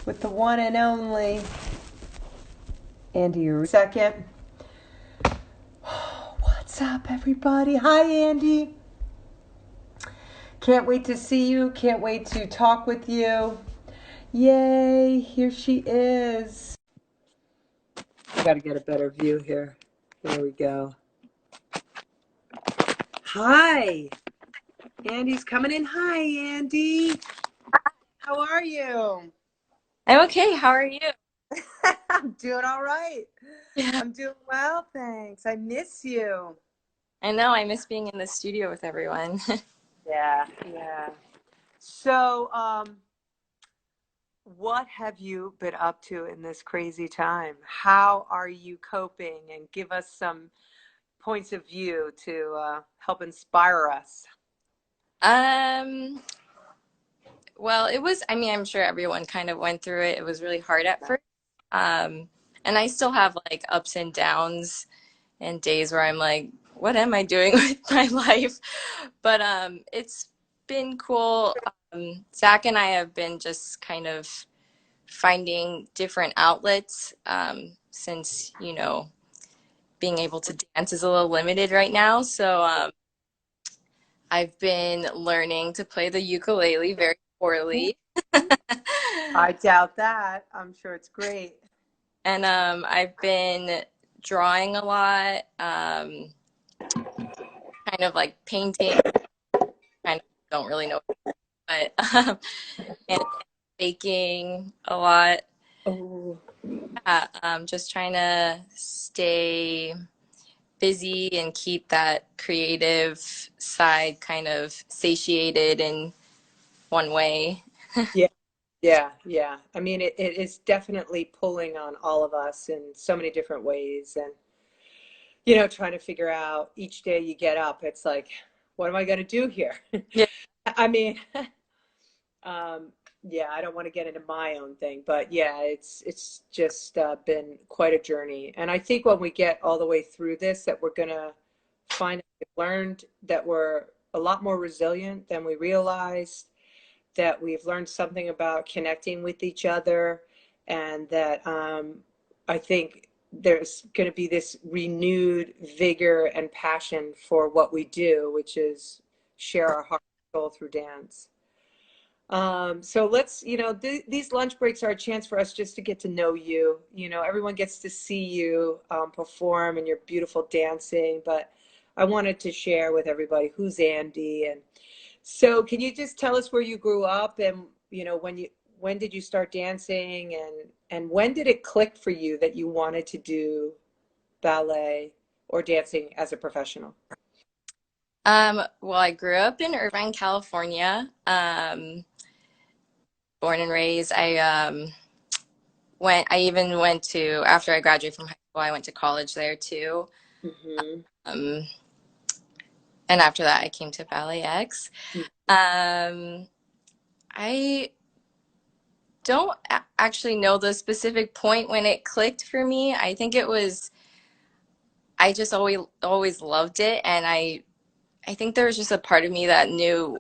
with the one and only Andy. Yorita. Second. What's up, everybody? Hi, Andy. Can't wait to see you. Can't wait to talk with you. Yay, here she is. Got to get a better view here. There we go. Hi. Andy's coming in. Hi, Andy. How are you? I'm okay. How are you? I'm doing all right. Yeah. I'm doing well, thanks. I miss you. I know. I miss being in the studio with everyone. Yeah, yeah. So, what have you been up to in this crazy time? How are you coping? And give us some points of view to help inspire us. Um, well, I mean, I'm sure everyone kind of went through it. It was really hard at first. Um, and I still have like ups and downs and days where I'm like, what am I doing with my life? But it's been cool. Zach and I have been just kind of finding different outlets since, being able to dance is a little limited right now. So I've been learning to play the ukulele very poorly. I doubt that. I'm sure it's great. And I've been drawing a lot, kind of like painting, kind of don't really know, but and baking a lot. Oh, Yeah, just trying to stay busy and keep that creative side kind of satiated in one way. yeah, yeah, yeah. I mean, it is definitely pulling on all of us in so many different ways. And, trying to figure out each day you get up, it's like, what am I going to do here? Yeah. I mean, um, yeah, I don't want to get into my own thing, but yeah, it's just been quite a journey. And I think when we get all the way through this, that we're gonna find that we've learned that we're a lot more resilient than we realized, that we've learned something about connecting with each other, and that I think there's going to be this renewed vigor and passion for what we do, which is share our heart and soul through dance. So let's, these lunch breaks are a chance for us just to get to know you. Everyone gets to see you perform and your beautiful dancing, but I wanted to share with everybody who's Andy. And so can you just tell us where you grew up, and, when did you start dancing, and when did it click for you that you wanted to do ballet or dancing as a professional? Well, I grew up in Irvine, California, born and raised. I even went to, after I graduated from high school, I went to college there too. Hmm. Um, and after that, I came to BalletX. Um, I don't actually know the specific point when it clicked for me. I think it was, I just always loved it. And I think there was just a part of me that knew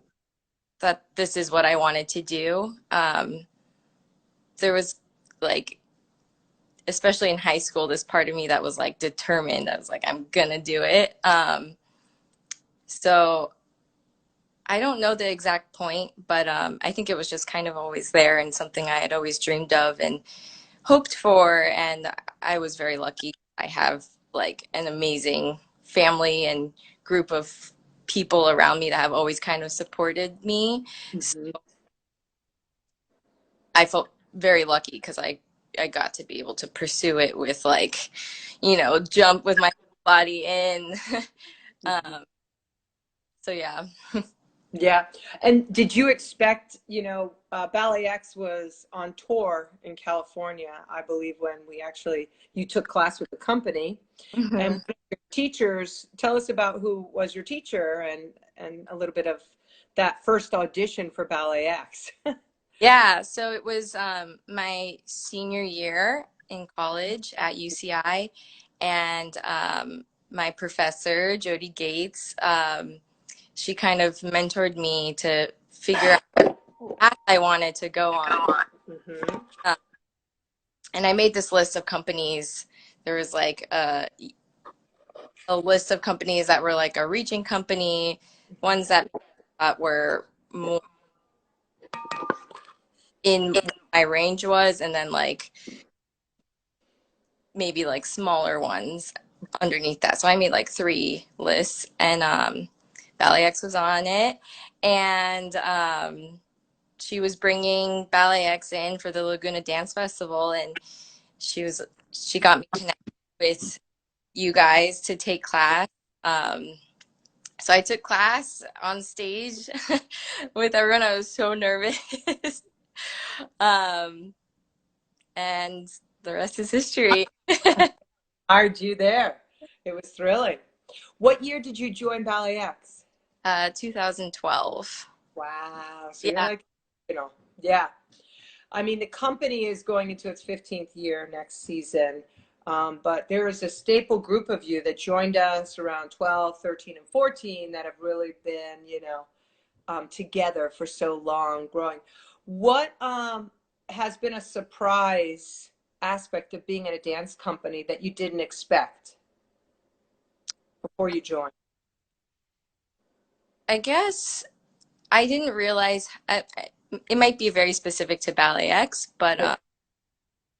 that this is what I wanted to do. There was like, especially in high school, this part of me that was like determined. I was like, I'm gonna do it. So I don't know the exact point, but I think it was just kind of always there and something I had always dreamed of and hoped for. And I was very lucky. I have like an amazing family and group of people around me that have always kind of supported me. So Hmm. I felt very lucky because I got to be able to pursue it with like, jump with my body in. Hmm. Um, so yeah. Yeah. And did you expect, Ballet X was on tour in California, I believe, when you took class with the company. And one Mhm. of your teachers, tell us about who was your teacher, and a little bit of that first audition for Ballet X. Yeah, so it was my senior year in college at UCI, and my professor, Jody Gates, she kind of mentored me to figure out what path I wanted to go on. Hmm. Uh, and I made this list of companies. There was like a list of companies that were like a reaching company, ones that I thought were more in what my range was, and then like maybe like smaller ones underneath that. So I made like three lists, and BalletX was on it, and she was bringing BalletX in for the Laguna Dance Festival, and she was she got me connected with you guys to take class. Um, so I took class on stage with everyone. I was so nervous. um, and the rest is history. Hired you there. It was thrilling. What year did you join Ballet X? 2012. Wow. So you're Yeah. like, yeah. I mean, the company is going into its 15th year next season. But there is a staple group of you that joined us around 12, 13, and 14 that have really been, together for so long, growing. What has been a surprise aspect of being in a dance company that you didn't expect before you joined? I guess I didn't realize it might be very specific to Ballet X, but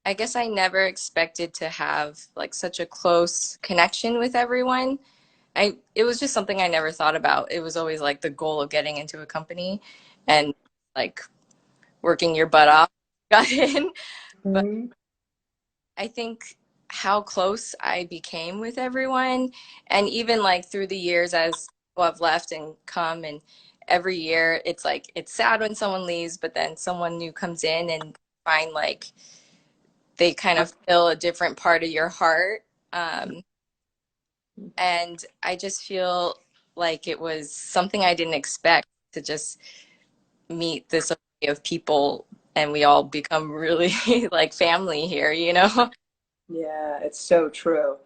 I guess I never expected to have like such a close connection with everyone. It was just something I never thought about. It was always like the goal of getting into a company and like working your butt off got in. But Mhm. I think how close I became with everyone, and even like through the years as people have left and come, and every year it's like it's sad when someone leaves, but then someone new comes in and find like they kind of fill a different part of your heart. Um, and I just feel like it was something I didn't expect to just meet this array of people and we all become really like family here, you know? Yeah, it's so true.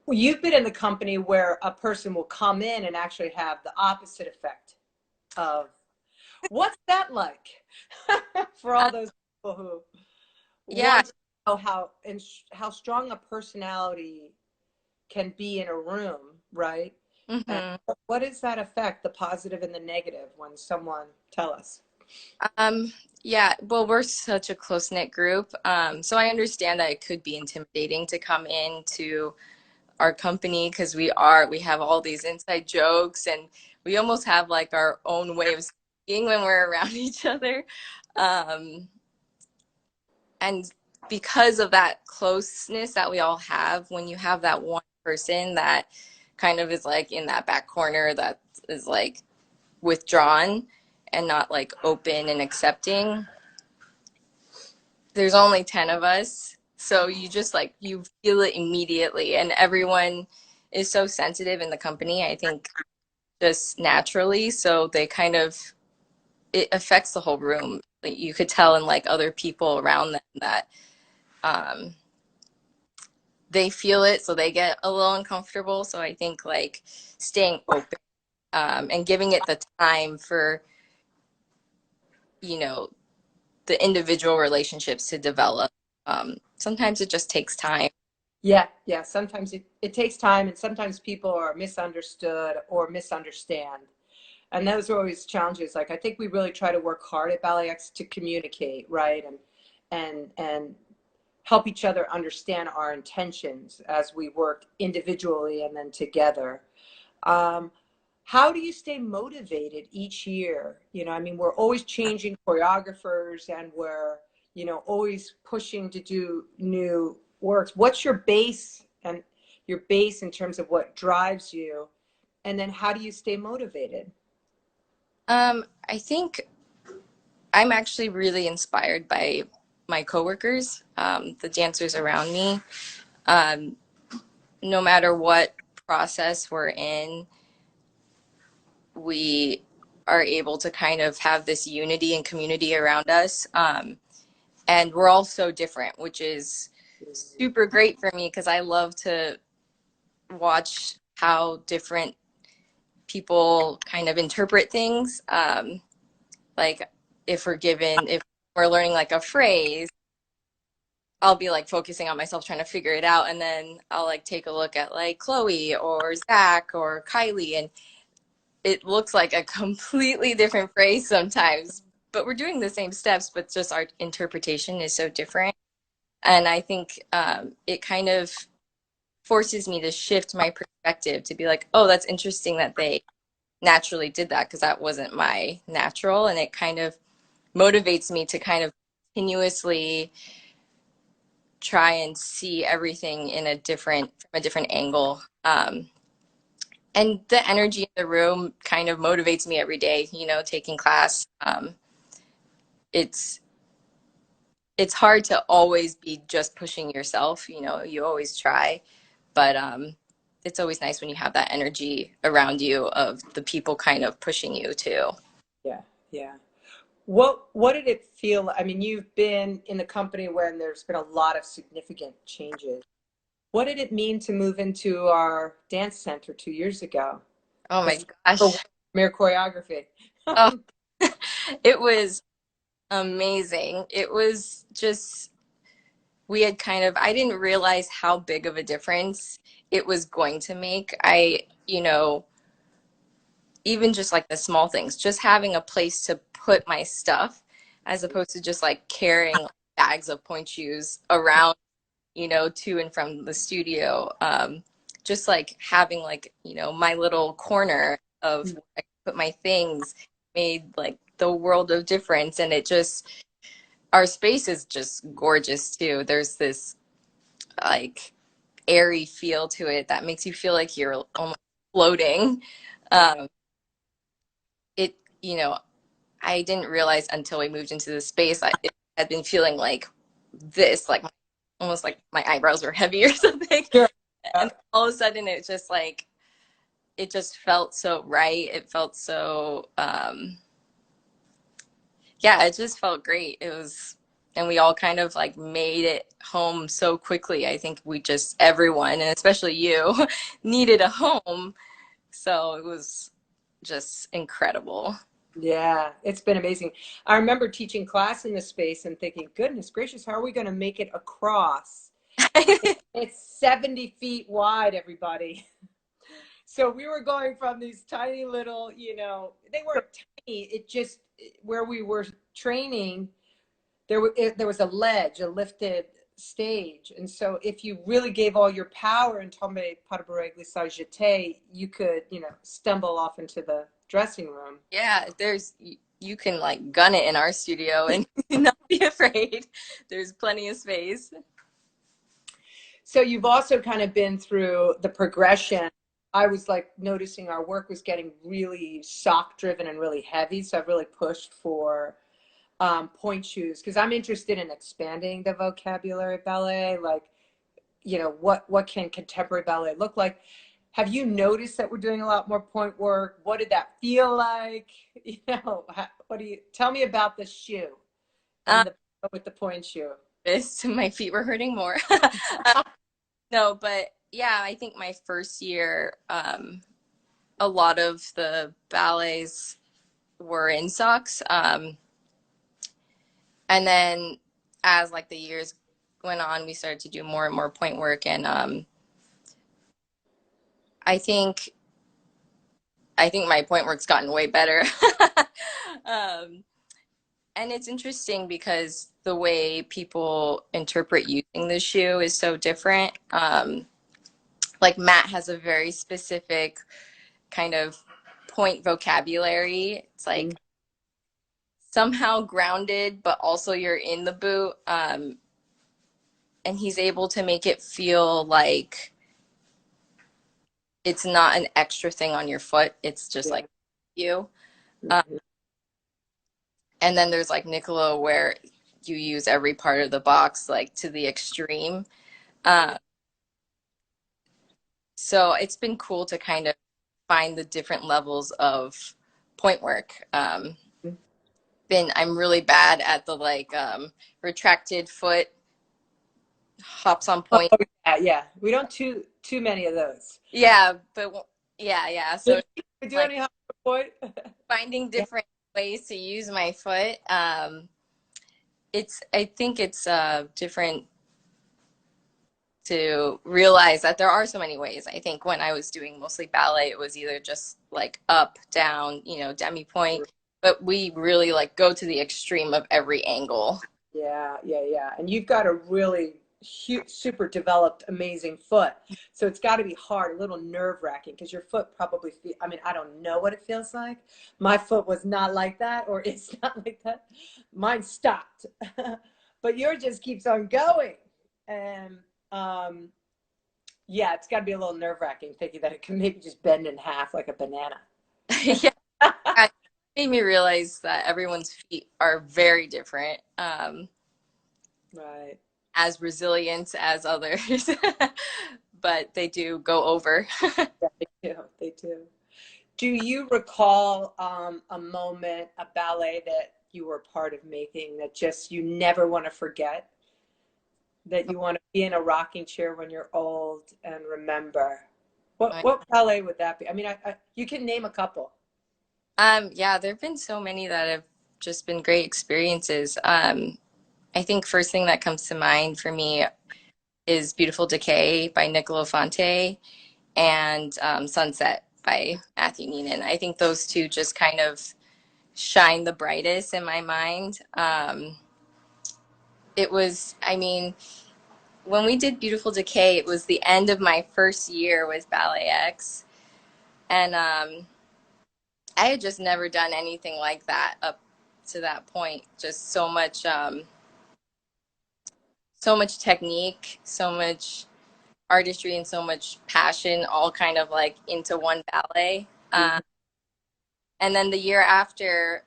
Well, you've been in the company where a person will come in and actually have the opposite effect of what's that like for all those people who Yeah. want to know how strong a personality can be in a room, right? And Hmm. what does that affect, the positive and the negative, when someone tell us? Um, yeah, well, we're such a close-knit group. So I understand that it could be intimidating to come into our company because we have all these inside jokes and we almost have like our own way of speaking when we're around each other. Um, and because of that closeness that we all have, when you have that one person that kind of is like in that back corner that is like withdrawn and not like open and accepting, there's only 10 of us. So you just like, you feel it immediately. And everyone is so sensitive in the company, I think, just naturally. So they kind of, it affects the whole room. Like you could tell in like other people around them that um, they feel it. So they get a little uncomfortable. So I think like staying open and giving it the time for, you know, the individual relationships to develop. Sometimes it just takes time. Yeah, yeah. Sometimes it takes time, and sometimes people are misunderstood or misunderstand. And those are always challenges. Like I think we really try to work hard at Ballet X to communicate, right? And help each other understand our intentions as we work individually and then together. Um, how do you stay motivated each year? I mean, we're always changing choreographers and we're, always pushing to do new works. What's your base in terms of what drives you? And then how do you stay motivated? I think I'm actually really inspired by my coworkers, the dancers around me. Um, no matter what process we're in, we are able to kind of have this unity and community around us. And we're all so different, which is super great for me because I love to watch how different people kind of interpret things. Like if we're given, if we're learning like a phrase, I'll be like focusing on myself trying to figure it out, and then I'll like take a look at like Chloe or Zach or Kylie, and it looks like a completely different phrase sometimes, but we're doing the same steps, but just our interpretation is so different. And I think it kind of forces me to shift my perspective to be like, oh, that's interesting that they naturally did that because that wasn't my natural. And it kind of motivates me to kind of continuously try and see everything in a different from a different angle. And the energy in the room kind of motivates me every day, you know, taking class. It's it's hard to always be just pushing yourself, you know, you always try, but it's always nice when you have that energy around you of the people kind of pushing you too. Yeah, yeah. What did it feel? I mean, you've been in the company where there's been a lot of significant changes. What did it mean to move into our dance center 2 years ago? Oh my Because for gosh. mere choreography. Oh, it was amazing. It was just, we had kind of, I didn't realize how big of a difference it was going to make. You know, even just like the small things, just having a place to put my stuff as opposed to just like carrying bags of point shoes around, you know, to and from the studio. Just like having like, you know, my little corner of where I could put my things made like the world of difference. And it just, our space is just gorgeous too. There's this like airy feel to it that makes you feel like you're almost floating. Um, it, you know, I didn't realize until we moved into the space, it had been feeling like this, like almost like my eyebrows were heavy or something. Sure. And all of a sudden, it just like, it just felt so right. It felt so, yeah, it just felt great. It was, and we all kind of like made it home so quickly. I think we just, everyone, and especially you, needed a home. So it was just incredible. Yeah, it's been amazing. I remember teaching class in the space and thinking, goodness gracious, how are we going to make it across? It's 70 feet wide, everybody. So we were going from these tiny little, they weren't tiny. It just where we were training, there was a ledge, a lifted stage, and so if you really gave all your power and tombe par glissage jeté, you could, stumble off into the dressing room. Yeah, you can like gun it in our studio and not be afraid. There's plenty of space. So you've also kind of been through the progression. I was like noticing our work was getting really sock driven and really heavy. So I've really pushed for point shoes because I'm interested in expanding the vocabulary of ballet. Like, what can contemporary ballet look like? Have you noticed that we're doing a lot more point work? What did that feel like? What do you tell me about the shoe Um, and the with the point shoe? my feet were hurting more. No, but yeah, I think my first year, a lot of the ballets were in socks. And then as like the years went on, we started to do more and more point work. And I think I think my point work's gotten way better. um, and it's interesting because the way people interpret using the shoe is so different. Like Matt has a very specific kind of point vocabulary. It's like somehow grounded, but also you're in the boot. And he's able to make it feel like it's not an extra thing on your foot. It's just Yeah. like you. Um, Mhm. and then there's like Niccolo where you use every part of the box like to the extreme. Uh, so it's been cool to kind of find the different levels of point work. I'm really bad at the like retracted foot hops on Oh, point. yeah, yeah. We don't too many of those. Yeah, but yeah. So Did we do like any hot point? finding Yeah. different ways to use my foot. I think it's different to realize that there are so many ways. I think when I was doing mostly ballet, it was either just like up, down, demi point, but we really like go to the extreme of every angle. Yeah, yeah, yeah. And you've got a really super developed, amazing foot. So it's got to be hard, a little nerve-wracking because your foot probably feel, I mean, I don't know what it feels like. My foot was not like that, or it's not like that. Mine stopped. But yours just keeps on going. And yeah, it's got to be a little nerve-wracking thinking that it can maybe just bend in half like a banana. Yeah, it made me realize that everyone's feet are very different, Right. as resilient as others, but they do go over. Yeah, they do. They do. Do you recall a moment, a ballet that you were part of making that just you never want to forget? That you want to be in a rocking chair when you're old and remember? What ballet would that be? I mean, you can name a couple. Yeah, there have been so many that have just been great experiences. I think first thing that comes to mind for me is Beautiful Decay by Niccolo Fonte and Sunset by Matthew Neenan. I think those two just kind of shine the brightest in my mind. It was, I mean, when we did Beautiful Decay, it was the end of my first year with BalletX, and I had just never done anything like that up to that point. Just so much technique, so much artistry, and so much passion, all kind of like into one ballet. Mhm. And then the year after,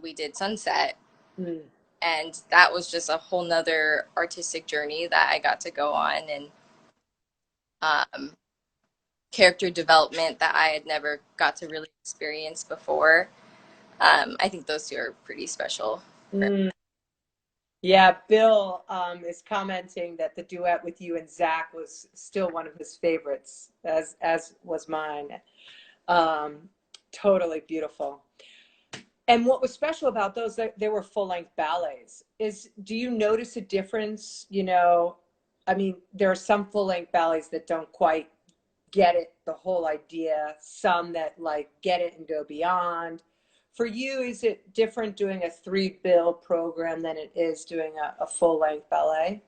we did Sunset, Mm. and that was just a whole nother artistic journey that I got to go on, and um, character development that I had never got to really experience before. I think those two are pretty special. Mm. Yeah, Bill is commenting that the duet with you and Zach was still one of his favorites, as was mine. Um, totally beautiful. And what was special about those, they were full-length ballets. Do you notice a difference? I mean, there are some full-length ballets that don't quite get it, the whole idea, some that like get it and go beyond. For you, is it different doing a three-bill program than it is doing a full-length ballet?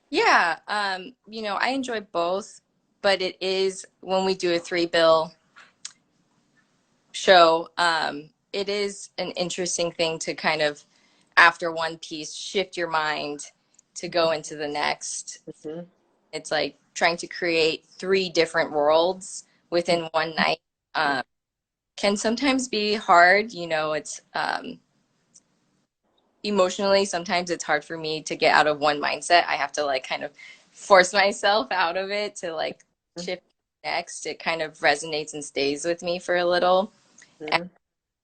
Yeah, I enjoy both, but it is when we do a three bill show, it is an interesting thing to kind of, after one piece, shift your mind to go into the next. Mhm. It's like trying to create three different worlds within one night. Can sometimes be hard. It's emotionally, sometimes it's hard for me to get out of one mindset. I have to like kind of force myself out of it to like shift next. It kind of resonates and stays with me for a little. And Mhm.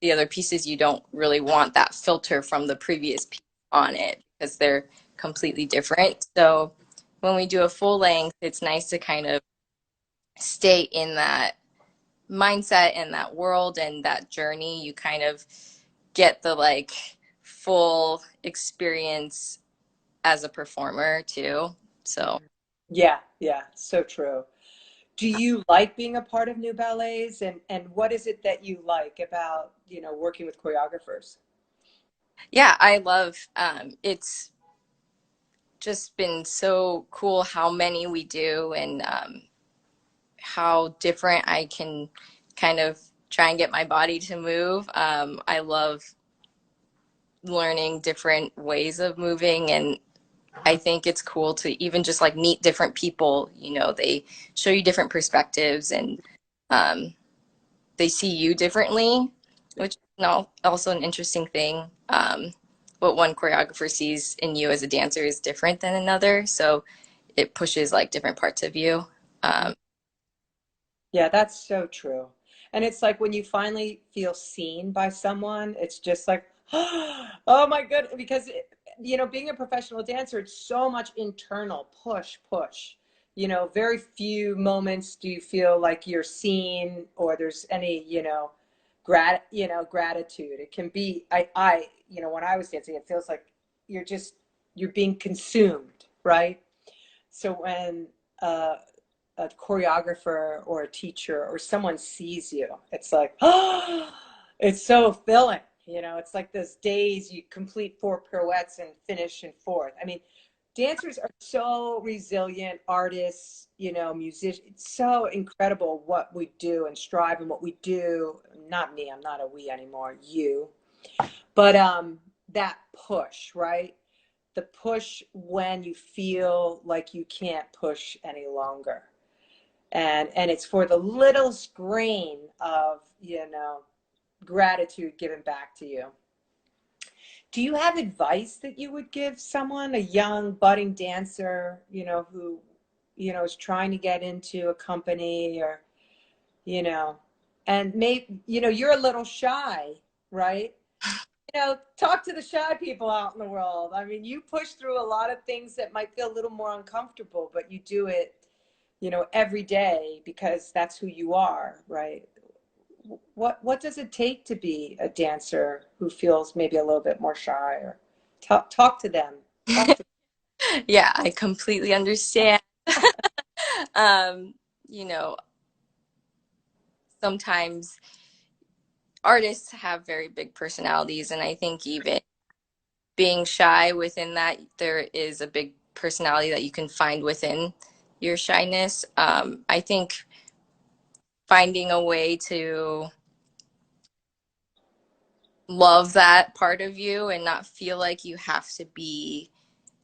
the other pieces, you don't really want that filter from the previous piece on it because they're completely different. So when we do a full length, it's nice to kind of stay in that mindset and that world and that journey. You kind of get the like full experience as a performer too. So Yeah, yeah, so true. Do you like being a part of new ballets, and what is it that you like about, working with choreographers? yeah, I love it's just been so cool how many we do, and how different I can kind of try and get my body to move. I love learning different ways of moving, and I think it's cool to even just like meet different people. They show you different perspectives, and um, they see you differently, which is also an interesting thing. What one choreographer sees in you as a dancer is different than another, so it pushes like different parts of you. Um, Yeah, that's so true. And it's like when you finally feel seen by someone, it's just like, oh my goodness, because being a professional dancer, it's so much internal push, push. Very few moments do you feel like you're seen or there's any, gratitude. It can be, when I was dancing, it feels like you're just you're being consumed, right? So when a choreographer or a teacher or someone sees you, it's like, oh, it's so filling. You know, it's like those days you complete four pirouettes and finish in fourth. I mean, dancers are so resilient, artists, you know, musicians. It's so incredible what we do and strive and what we do. Not me, I'm not a we anymore, you. But that push, right? The push when you feel like you can't push any longer. And it's for the littlest grain of, you know, gratitude given back to you. Do you have advice that you would give someone, a young budding dancer, you know, who, you know, is trying to get into a company or, you know, and maybe, you know, you're a little shy, right? You know, talk to the shy people out in the world. I mean, you push through a lot of things that might feel a little more uncomfortable, but you do it, you know, every day because that's who you are, right? What does it take to be a dancer who feels maybe a little bit more shy or talk to them. Talk to Yeah, I completely understand. Um, you know, sometimes artists have very big personalities, and I think even being shy within that, there is a big personality that you can find within your shyness. I think finding a way to love that part of you and not feel like you have to be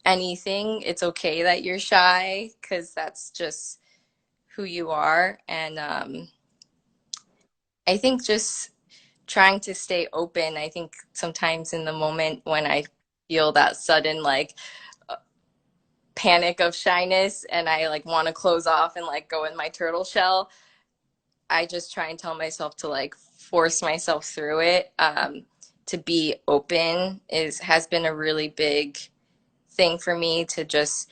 anything. It's okay that you're shy because that's just who you are. And I think just trying to stay open. I think sometimes in the moment when I feel that sudden like panic of shyness and I like want to close off and like go in my turtle shell, I just try and tell myself to like force myself through it. To be open is has been a really big thing for me to just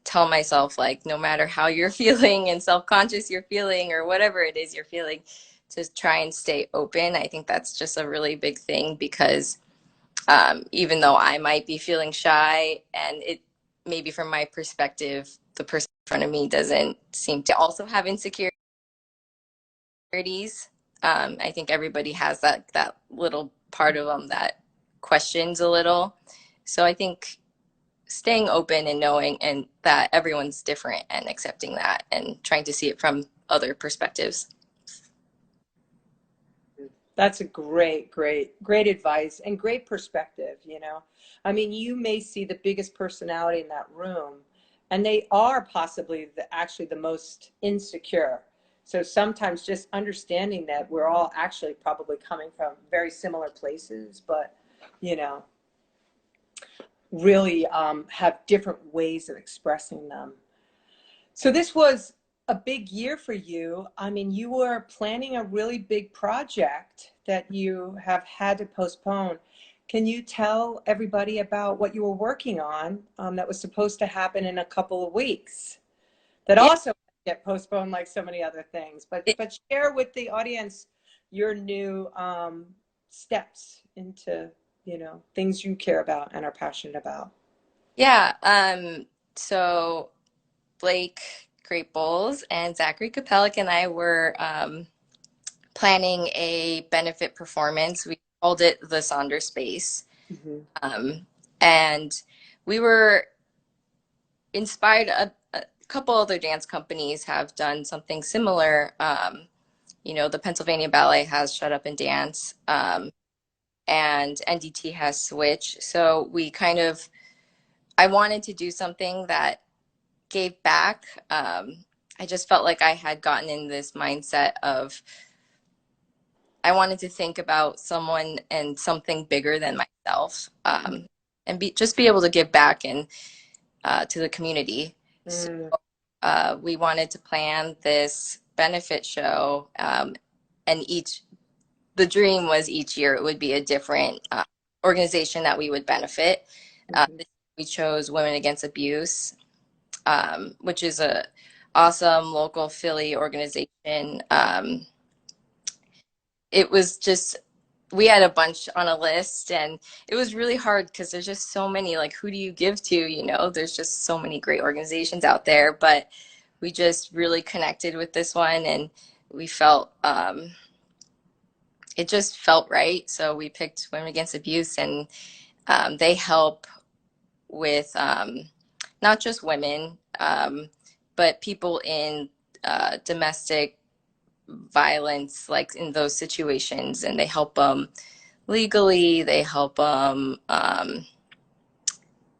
tell myself like no matter how you're feeling and self-conscious you're feeling or whatever it is you're feeling to try and stay open. I think that's just a really big thing because even though I might be feeling shy and it maybe from my perspective the person in front of me doesn't seem to also have insecurities. I think everybody has that little part of them that questions a little. So I think staying open and knowing and that everyone's different and accepting that and trying to see it from other perspectives. That's a great advice and great perspective, you know. I mean, you may see the biggest personality in that room, and they are possibly actually the most insecure. So sometimes just understanding that we're all actually probably coming from very similar places, but, you know, really have different ways of expressing them. So this was a big year for you. I mean, you were planning a really big project that you have had to postpone. Can you tell everybody about what you were working on that was supposed to happen in a couple of weeks that Yeah. also get postponed like so many other things? But share with the audience your new steps into, you know, things you care about and are passionate about. Yeah. So Blake Great Bowls and Zachary Kapellik and I were planning a benefit performance. We called it the Sonder Space. Mhm. Um, and we were inspired. A couple other dance companies have done something similar. The Pennsylvania Ballet has Shut Up and Dance, and NDT has Switch. So I wanted to do something that gave back. I just felt like I had gotten in this mindset of I wanted to think about someone and something bigger than myself, and just be able to give back and to the community. So Mm, we wanted to plan this benefit show, and the dream was each year it would be a different organization that we would benefit. mhm, We chose Women Against Abuse, which is a awesome local Philly organization. It was just we had a bunch on a list, and it was really hard because there's just so many. Like, who do you give to? There's just so many great organizations out there, but we just really connected with this one, and we felt it just felt right. So we picked Women Against Abuse, and they help with not just women, but people in domestic violence, like in those situations, and they help them legally, they help them,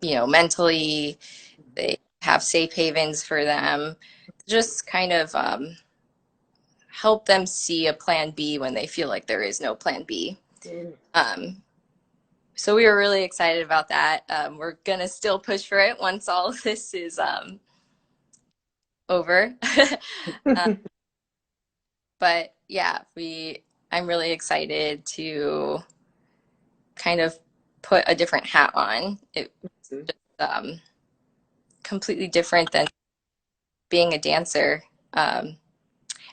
mentally, they have safe havens for them, just kind of help them see a plan B when they feel like there is no plan B. Mm. Um, so we were really excited about that. We're gonna still push for it once all of this is over. uh, but yeah, I'm really excited to kind of put a different hat on. It's just completely different than being a dancer. Um,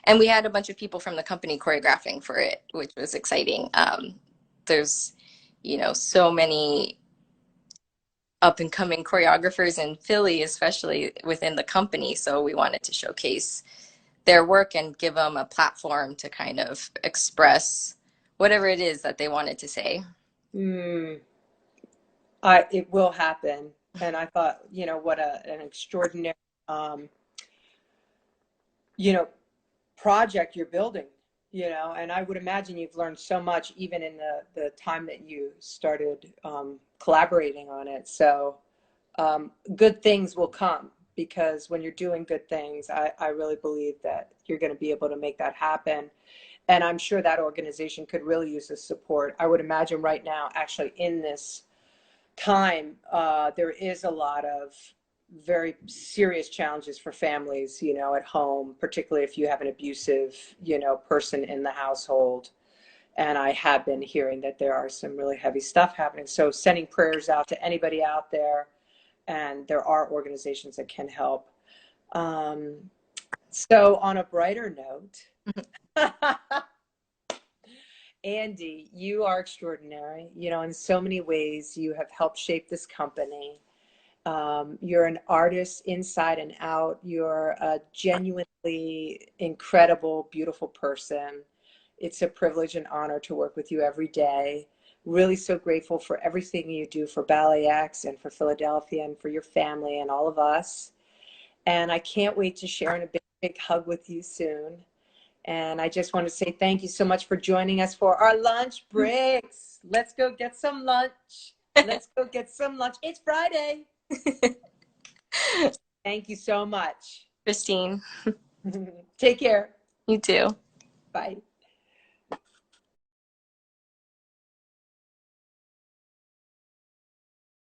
and we had a bunch of people from the company choreographing for it, which was exciting. There's, so many up and coming choreographers in Philly, especially within the company. So we wanted to showcase their work and give them a platform to kind of express whatever it is that they wanted to say. Mm. It will happen. And I thought, what an extraordinary, um, you know, project you're building, and I would imagine you've learned so much even in the time that you started collaborating on it. So good things will come because when you're doing good things, I really believe that you're going to be able to make that happen. And I'm sure that organization could really use the support. I would imagine right now, actually, in this time, there is a lot of very serious challenges for families, at home, particularly if you have an abusive, person in the household. And I have been hearing that there are some really heavy stuff happening. So sending prayers out to anybody out there, and there are organizations that can help. Um, so on a brighter note, Andy, you are extraordinary. In so many ways, you have helped shape this company. You're an artist inside and out. You're a genuinely incredible, beautiful person. It's a privilege and honor to work with you every day. Really so grateful for everything you do for BalletX and for Philadelphia and for your family and all of us. And I can't wait to share in a big, big hug with you soon. And I just want to say thank you so much for joining us for our lunch breaks. Let's go get some lunch. Let's go get some lunch. It's Friday. Thank you so much. Christine, Take care. you too. Bye.